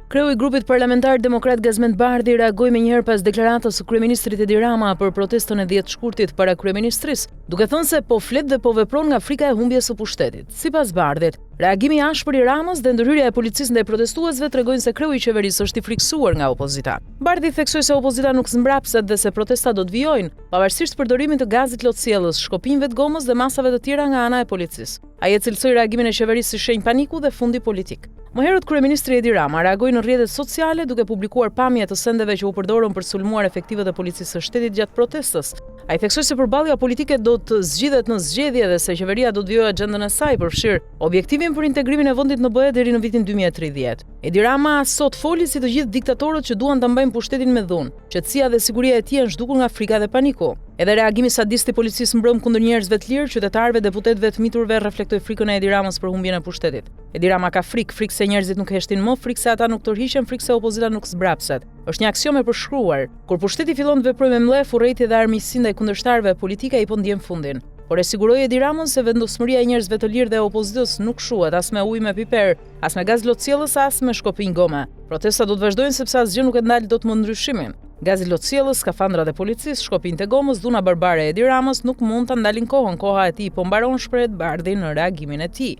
Kreu i grupit parlamentar demokrat Gazmend Bardhi reagoi menjëherë pas deklaratës së kryeministrit Edi Rama për protestën e 10 shkurtit para kryeministrisë, duke thënë se po flet dhe po vepron nga frika e humbjes së pushtetit. Sipas Bardhit, reagimi i ashpër i Ramës dhe ndërhyrja e policisë ndaj protestuesve tregojnë se kreu i qeverisë është i friksuar nga opozita. Bardhi theksoi se opozita nuk zmbrapset dhe se protestat do të vijojnë, pavarësisht përdorimit të gazit lotësiellës, shkopinjve të gomës dhe masave të tjera nga ana e policisë. Ai e cilësoi reagimin e qeverisë si shenjë paniku dhe fundi politik. Më herët kryeministri Edi Rama reagoi në rrjetet sociale duke publikuar pamje të sendeve që u përdorën për sulmuar efektivët e policisë së shtetit gjatë protestës. Ai theksoi se përballja politike do të zgjidhet në zgjedhje dhe se qeveria do të vijojë agjendën e saj përfshir objektivin për integrimin e vendit në BE deri në vitin 2030. Edi Rama sot foli si të gjithë diktatorët që duan ta mbajnë pushtetin me dhunë. Qetësia dhe siguria e tij janë zhdukur nga frika dhe paniku. Edhe reagimi sadist i policisë mbrëm kundër njerëzve të lirë, qytetarëve, deputetëve të miturve reflektoi frikën e Edi Ramës për humbjen e pushtetit. Edi Rama ka frikë se njerëzit nuk heshtin më, frikë se ata nuk tërhiqen, frikë se opozita nuk zbrapset. Është një aksion e përshkruar. Kur pushteti fillon të veprojë me mllef, urrejtje dhe armiqësi ndaj kundërshtarëve, politika i po ndjen fundin. Por e siguroi Edi Ramës se vendosmëria e njerëzve të lirë dhe opozitës nuk shuhet as me ujë me piper, as me gaz lotësiellës, as me shkopinj gome. Protestat do të vazhdojnë sepse asgjë nuk e ndal dot më ndryshimin. Gazi lotësiellës, skafandrat e policisë, shkopinjtë e gomës, dhuna barbare e Edi Ramës nuk mund ta ndalin kohën. Koha e tij po mbaron, shpreh Bardhi në reagimin e tij.